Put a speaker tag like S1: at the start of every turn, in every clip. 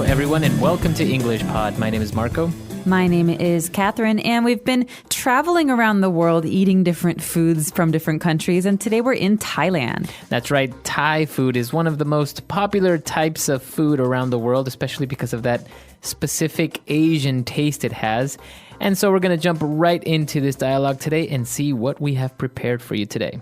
S1: everyone, and welcome to English Pod. My name is Marco.
S2: My name is Catherine, and we've been traveling around the world eating different foods from different countries, and today we're in Thailand.
S1: That's right. Thai food is one of the most popular types of food around the world, especially because of that specific Asian taste it has. And so we're going to jump right into this dialogue today and see what we have prepared for you today.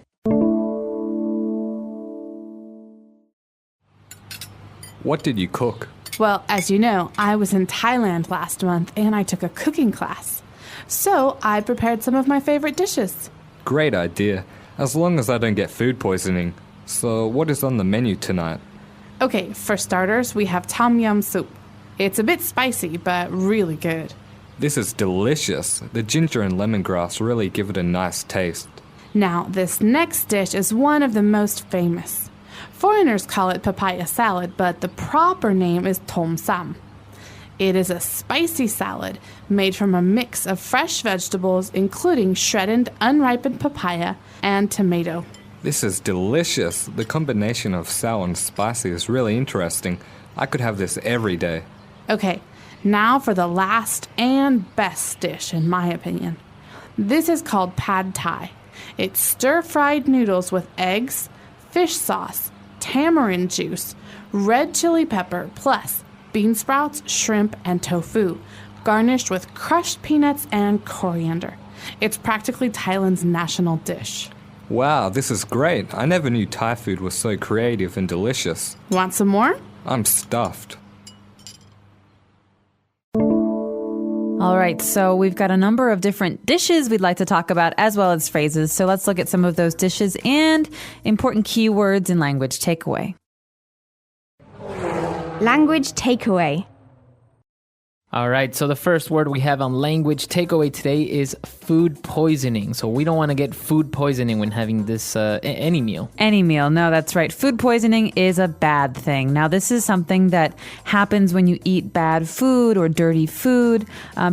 S3: What did you cook?
S4: Well, as you know, I was in Thailand last month and I took a cooking class. So I prepared some of my favorite dishes.
S3: Great idea, as long as I don't get food poisoning. So what is on the menu tonight?
S4: Okay, for starters, we have tom yum soup. It's a bit spicy, but really good.
S3: This is delicious. The ginger and lemongrass really give it a nice taste.
S4: Now, this next dish is one of the most famous. Foreigners call it papaya salad, but the proper name is tom sam. It is a spicy salad made from a mix of fresh vegetables, including shredded, unripened papaya and tomato.
S3: This is delicious. The combination of sour and spicy is really interesting. I could have this every day.
S4: Okay, now for the last and best dish, in my opinion. This is called pad thai. It's stir-fried noodles with eggs, fish sauce, tamarind juice, red chili pepper, plus bean sprouts, shrimp, and tofu, garnished with crushed peanuts and coriander. It's practically Thailand's national dish.
S3: Wow, this is great. I never knew Thai food was so creative and delicious.
S4: Want some more?
S3: I'm stuffed.
S2: All right, so we've got a number of different dishes we'd like to talk about, as well as phrases. So let's look at some of those dishes and important keywords in language takeaway.
S5: Language takeaway.
S1: All right, so the first word we have on language takeaway today is food poisoning. So we don't want to get food poisoning when having this any meal.
S2: Any meal. No, that's right. Food poisoning is a bad thing. Now, this is something that happens when you eat bad food or dirty food.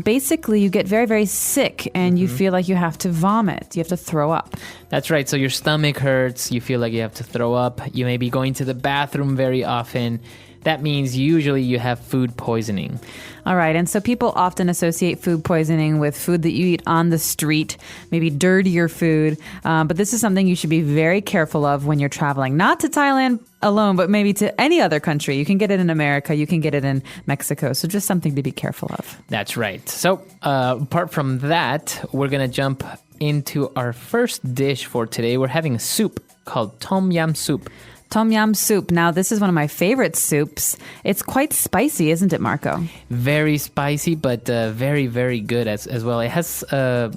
S2: Basically, you get very, very sick and you feel like you have to vomit. You have to throw up.
S1: That's right. So your stomach hurts. You feel like you have to throw up. You may be going to the bathroom very often. That means usually you have food poisoning.
S2: All right, and so people often associate food poisoning with food that you eat on the street, maybe dirtier food. But this is something you should be very careful of when you're traveling, not to Thailand alone, but maybe to any other country. You can get it in America, you can get it in Mexico. So just something to be careful of.
S1: That's right. So apart from that, we're going to jump into our first dish for today. We're having a soup called tom yum soup.
S2: Tom yum soup. Now, this is one of my favorite soups. It's quite spicy, isn't it, Marco?
S1: Very spicy, but very, very good as well. It has a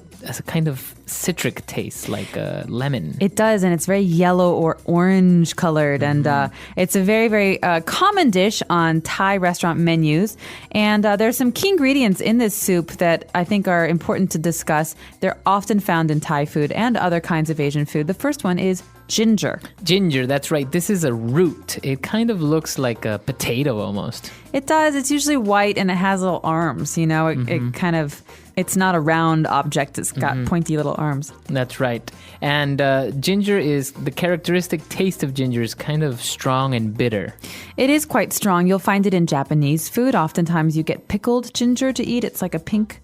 S1: kind of citric taste, like lemon.
S2: It does, and it's very yellow or orange colored. And it's a very, very common dish on Thai restaurant menus. And there's some key ingredients in this soup that I think are important to discuss. They're often found in Thai food and other kinds of Asian food. The first one is ginger.
S1: Ginger, that's right. This is a root. It kind of looks like a potato almost.
S2: It does. It's usually white and it has little arms, you know. It kind of, it's not a round object. It's got pointy little arms.
S1: That's right. And ginger is, the characteristic taste of ginger is kind of strong and bitter.
S2: It is quite strong. You'll find it in Japanese food. Oftentimes you get pickled ginger to eat. It's like a pink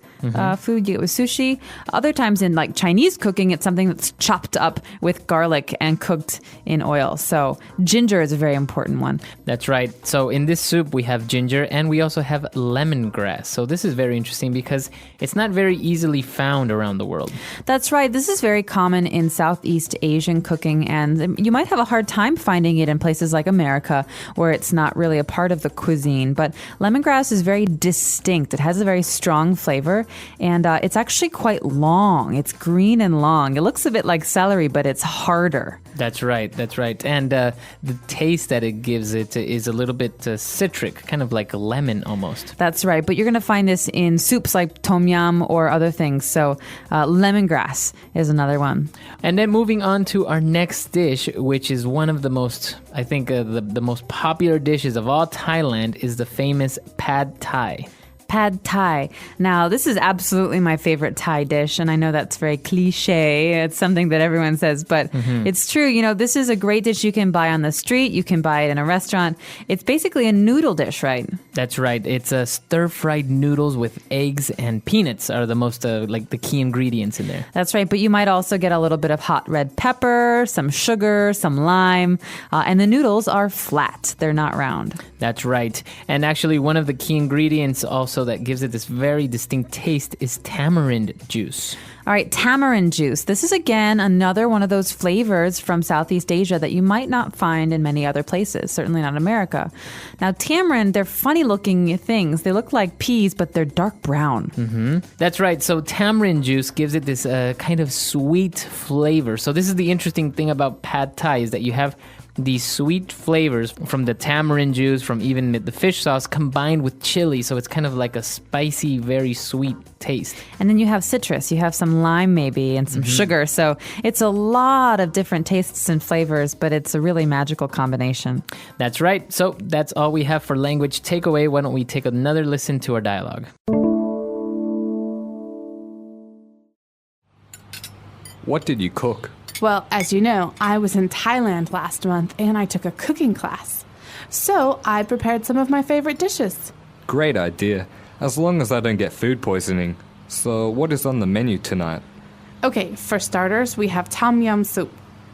S2: food you get with sushi. Other times in like Chinese cooking, it's something that's chopped up with garlic and cooked in oil. So ginger is a very important one.
S1: That's right. So in this soup, we have ginger and we also have lemongrass. So this is very interesting because it's not very easily found around the world.
S2: That's right. This is very common in Southeast Asian cooking, and you might have a hard time finding it in places like America where it's not really a part of the cuisine. But lemongrass is very distinct. It has a very strong flavor. And it's actually quite long. It's green and long. It looks a bit like celery, but it's harder.
S1: That's right. That's right. And the taste that it gives it is a little bit citric, kind of like a lemon almost.
S2: That's right. But you're going to find this in soups like tom yum or other things. So lemongrass is another one.
S1: And then moving on to our next dish, which is one of the most, I think, the most popular dishes of all Thailand, is the famous pad thai.
S2: Pad Thai. Now, this is absolutely my favorite Thai dish, and I know that's very cliche. It's something that everyone says, but it's true. You know, this is a great dish you can buy on the street. You can buy it in a restaurant. It's basically a noodle dish, right?
S1: That's right. It's a stir-fried noodles with eggs and peanuts are the most, like the key ingredients in there.
S2: That's right, but you might also get a little bit of hot red pepper, some sugar, some lime, and the noodles are flat. They're not round.
S1: That's right. And actually, one of the key ingredients also that gives it this very distinct taste is tamarind juice.
S2: All right, tamarind juice. This is, again, another one of those flavors from Southeast Asia that you might not find in many other places, certainly not America. Now, tamarind, they're funny-looking things. They look like peas, but they're dark brown.
S1: That's right. So tamarind juice gives it this kind of sweet flavor. So this is the interesting thing about Pad Thai is that you have these sweet flavors from the tamarind juice, from even the fish sauce combined with chili. So it's kind of like a spicy, very sweet taste.
S2: And then you have citrus. You have some lime maybe and some sugar. So it's a lot of different tastes and flavors, but it's a really magical combination.
S1: That's right. So that's all we have for language takeaway. Why don't we take another listen to our dialogue?
S3: What did you cook?
S4: Well, as you know, I was in Thailand last month and I took a cooking class. So I prepared some of my favorite dishes.
S3: Great idea, as long as I don't get food poisoning. So what is on the menu tonight?
S4: Okay, for starters, we have tom yum soup.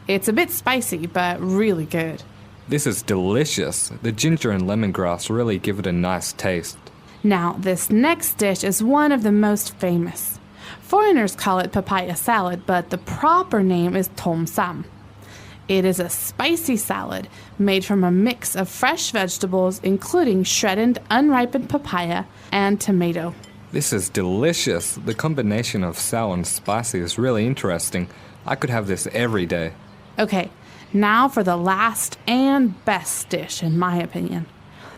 S4: It's a bit spicy, but really good.
S3: This is delicious. The ginger and lemongrass really give it a nice taste.
S4: Now, this next dish is one of the most famous. Foreigners call it papaya salad, but the proper name is tom sam. It is a spicy salad made from a mix of fresh vegetables, including shredded, unripened papaya and tomato.
S3: This is delicious. The combination of sour and spicy is really interesting. I could have this every day.
S4: Okay, now for the last and best dish, in my opinion.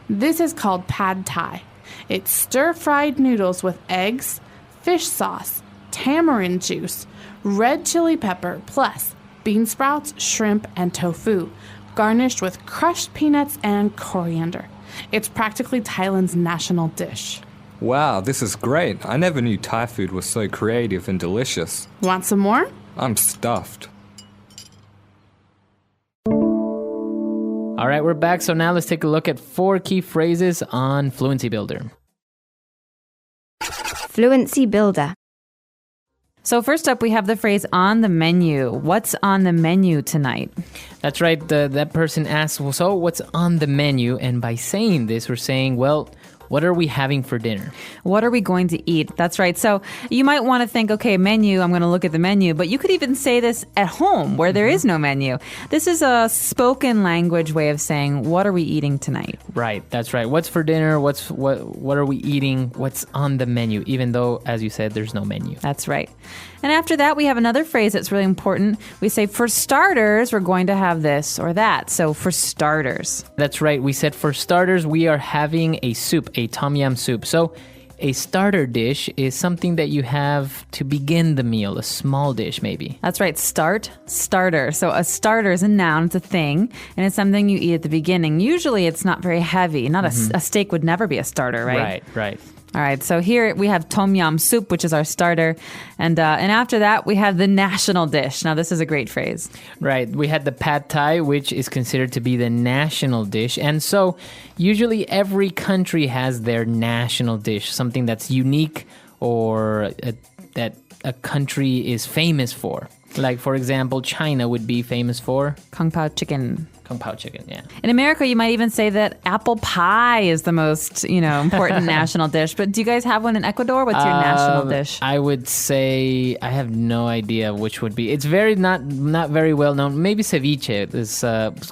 S4: This is called Pad Thai. It's stir-fried noodles with eggs, fish sauce, tamarind juice, red chili pepper, plus bean sprouts, shrimp, and tofu, garnished with crushed peanuts and coriander. It's practically Thailand's national dish.
S3: Wow, this is great. I never knew Thai food was so creative and delicious.
S4: Want some more?
S3: I'm stuffed.
S1: All right, we're back. So now let's take a look at 4 key phrases on Fluency Builder.
S5: Fluency Builder.
S2: So first up, we have the phrase on the menu. What's on the menu tonight?
S1: That's right. That person asks, well, so what's on the menu? And by saying this, we're saying, well, what are we having for dinner?
S2: What are we going to eat? That's right. So you might want to think, okay, menu, I'm going to look at the menu, but you could even say this at home where there is no menu. This is a spoken language way of saying, what are we eating tonight?
S1: Right. That's right. What's for dinner? What are we eating? What's on the menu? Even though, as you said, there's no menu.
S2: That's right. And after that, we have another phrase that's really important. We say, for starters, we're going to have this or that. So for starters.
S1: That's right. We said for starters, we are having a soup, a tom yum soup. So a starter dish is something that you have to begin the meal, a small dish maybe.
S2: That's right. Starter. So a starter is a noun, it's a thing, and it's something you eat at the beginning. Usually it's not very heavy. Not a steak would never be a starter, right?
S1: Right.
S2: All right, so here we have tom yum soup, which is our starter. And after that, we have the national dish. Now, this is a great phrase.
S1: Right. We had the Pad Thai, which is considered to be the national dish. And so usually every country has their national dish, something that's unique or that a country is famous for. Like, for example, China would be famous for
S2: Kung Pao chicken.
S1: Kung Pao chicken, yeah.
S2: In America, you might even say that apple pie is the most, important national dish. But do you guys have one in Ecuador? What's your national dish?
S1: I would say I have no idea which would be. It's very not very well known. Maybe ceviche is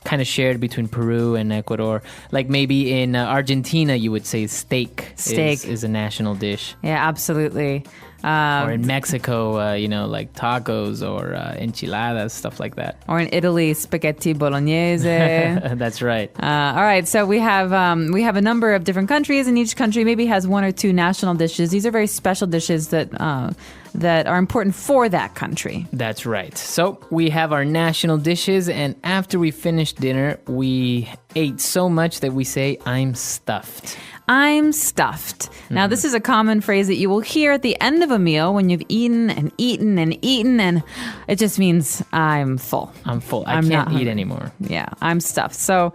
S1: kind of shared between Peru and Ecuador. Like maybe in Argentina, you would say steak. Is a national dish.
S2: Yeah, absolutely.
S1: Or in Mexico, like tacos or enchiladas, stuff like that.
S2: Or in Italy, spaghetti bolognese.
S1: That's right.
S2: All right, so we have a number of different countries, and each country maybe has 1 or 2 national dishes. These are very special dishes that are important for that country.
S1: That's right. So we have our national dishes, and after we finish dinner, we ate so much that we say, I'm stuffed.
S2: I'm stuffed. Now, this is a common phrase that you will hear at the end of a meal when you've eaten and eaten and eaten, and it just means I'm full.
S1: I'm full. I
S2: I'm
S1: can't
S2: not
S1: eat
S2: hungry.
S1: anymore.
S2: Yeah, I'm stuffed. So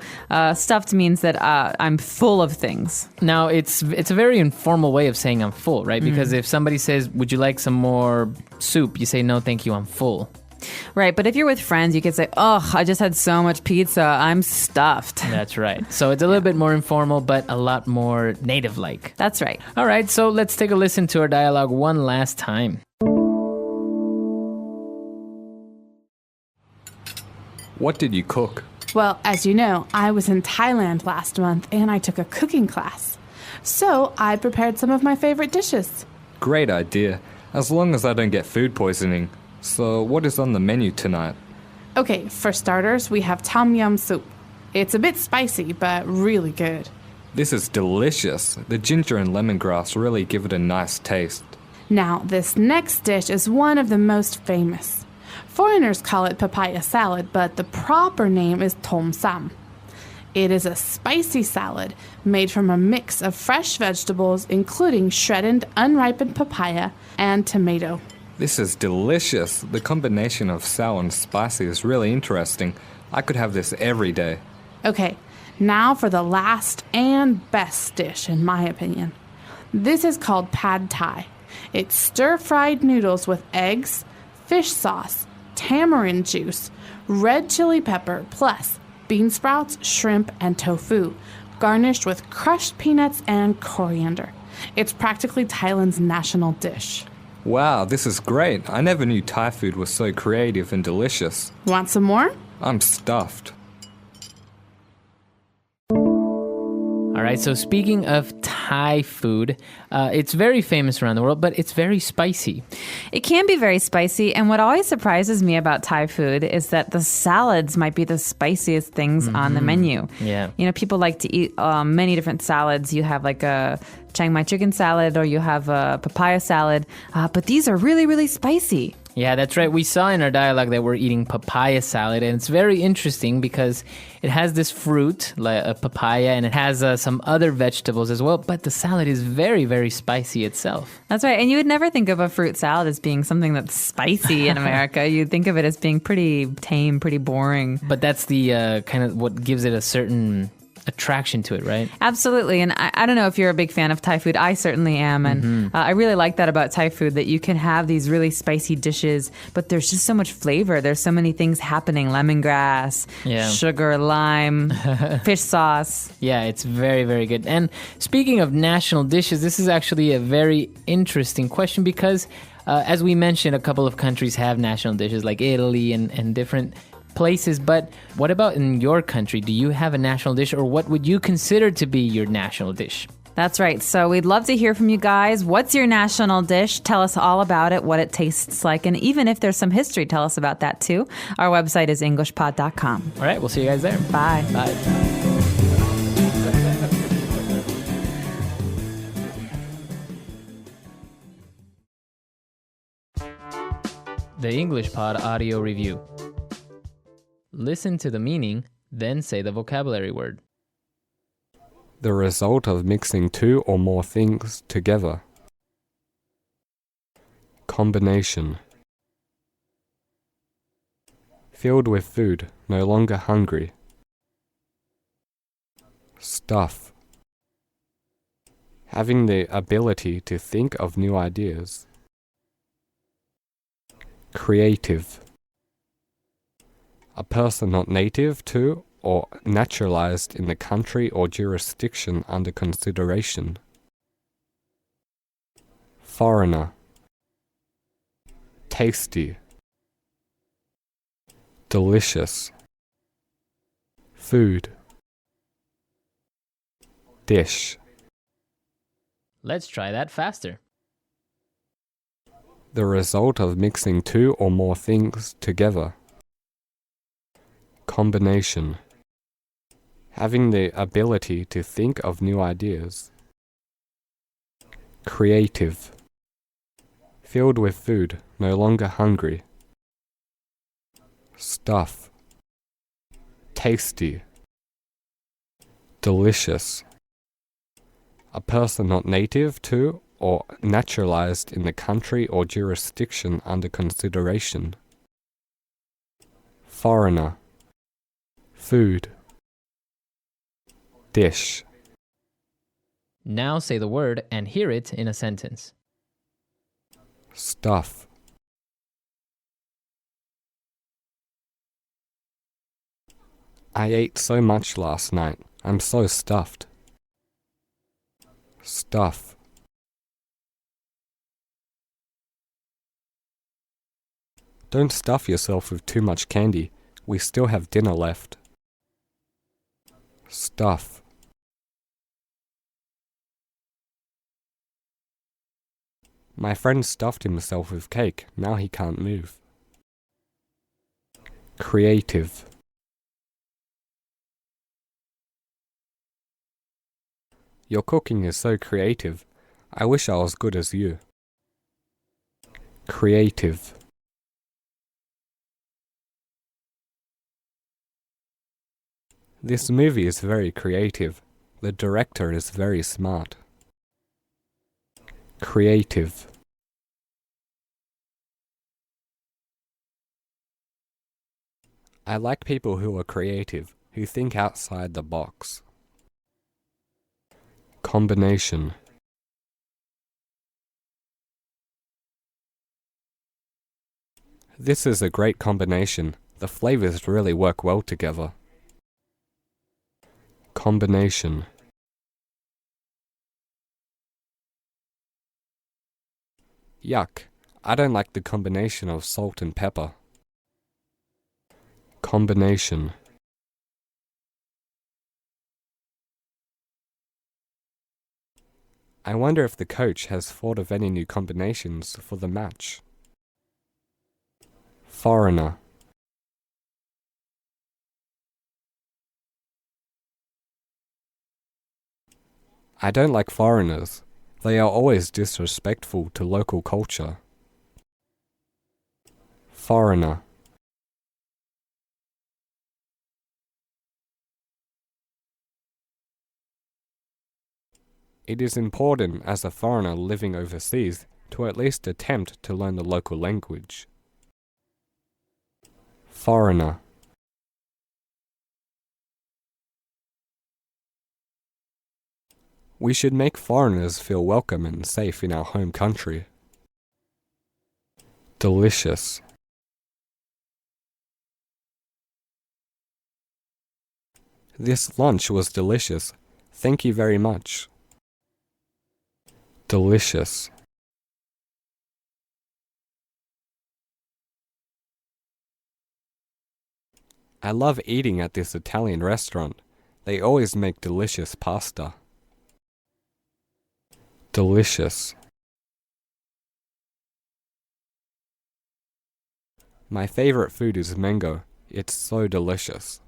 S2: stuffed means that I'm full of things.
S1: Now, it's a very informal way of saying I'm full, right? Because if somebody says, would you like some more soup? You say, no, thank you, I'm full.
S2: Right, but if you're with friends, you could say, oh, I just had so much pizza, I'm stuffed.
S1: That's right. So it's a little bit more informal, but a lot more native-like.
S2: That's right.
S1: All right, so let's take a listen to our dialogue one last time.
S3: What did you cook?
S4: Well, as you know, I was in Thailand last month and I took a cooking class. So I prepared some of my favorite dishes.
S3: Great idea, as long as I don't get food poisoning. So what is on the menu tonight?
S4: Okay, for starters, we have tom yum soup. It's a bit spicy, but really good.
S3: This is delicious. The ginger and lemongrass really give it a nice taste.
S4: Now, this next dish is one of the most famous. Foreigners call it papaya salad, but the proper name is tom sam. It is a spicy salad made from a mix of fresh vegetables, including shredded, unripened papaya and tomato.
S3: This is delicious. The combination of sour and spicy is really interesting. I could have this every day.
S4: Okay, now for the last and best dish, in my opinion. This is called pad thai. It's stir-fried noodles with eggs, fish sauce, tamarind juice, red chili pepper, plus bean sprouts, shrimp, and tofu, garnished with crushed peanuts and coriander. It's practically Thailand's national dish.
S3: Wow, this is great. I never knew Thai food was so creative and delicious.
S4: Want some more?
S3: I'm stuffed.
S1: All right, so speaking of Thai food, it's very famous around the world, but it's very spicy.
S2: It can be very spicy, and what always surprises me about Thai food is that the salads might be the spiciest things on the menu.
S1: Yeah.
S2: You know, people like to eat many different salads. You have like a Chiang Mai chicken salad, or you have a papaya salad, but these are really, really spicy.
S1: Yeah, that's right. We saw in our dialogue that we're eating papaya salad, and it's very interesting because it has this fruit, like a papaya, and it has some other vegetables as well, but the salad is very, very spicy itself.
S2: That's right. And you would never think of a fruit salad as being something that's spicy in America. You'd think of it as being pretty tame, pretty boring.
S1: But that's the kind of what gives it a certain attraction to it, right?
S2: Absolutely. And I don't know if you're a big fan of Thai food. I certainly am. And I really like that about Thai food, that you can have these really spicy dishes, but there's just so much flavor. There's so many things happening. Lemongrass, sugar, lime, fish sauce.
S1: Yeah, it's very, very good. And speaking of national dishes, this is actually a very interesting question because as we mentioned, a couple of countries have national dishes like Italy and different places, but what about in your country? Do you have a national dish, or what would you consider to be your national dish?
S2: That's right. So we'd love to hear from you guys. What's your national dish? Tell us all about it, what it tastes like, and even if there's some history, tell us about that too. Our website is Englishpod.com.
S1: All right, we'll see you guys there.
S2: Bye.
S1: Bye. The English Pod Audio Review. Listen to the meaning, then say the vocabulary word.
S3: The result of mixing two or more things together. Combination. Filled with food, no longer hungry. Stuff. Having the ability to think of new ideas. Creative. A person not native to or naturalized in the country or jurisdiction under consideration. Foreigner. Tasty. Delicious. Food. Dish.
S1: Let's try that faster.
S3: The result of mixing two or more things together. Combination. Having the ability to think of new ideas. Creative. Filled with food, no longer hungry. Stuff. Tasty. Delicious. A person not native to or naturalized in the country or jurisdiction under consideration. Foreigner. Food. Dish.
S1: Now say the word and hear it in a sentence.
S3: Stuff. I ate so much last night. I'm so stuffed. Stuff. Don't stuff yourself with too much candy. We still have dinner left. Stuff. My friend stuffed himself with cake. Now he can't move. Creative. Your cooking is so creative. I wish I was good as you. Creative. This movie is very creative. The director is very smart. Creative. I like people who are creative, who think outside the box. Combination. This is a great combination. The flavors really work well together. Combination. Yuck. I don't like the combination of salt and pepper. Combination. I wonder if the coach has thought of any new combinations for the match. Foreigner. I don't like foreigners. They are always disrespectful to local culture. Foreigner. It is important as a foreigner living overseas to at least attempt to learn the local language. Foreigner. We should make foreigners feel welcome and safe in our home country. Delicious. This lunch was delicious. Thank you very much. Delicious. I love eating at this Italian restaurant. They always make delicious pasta. Delicious. My favorite food is mango. It's so delicious.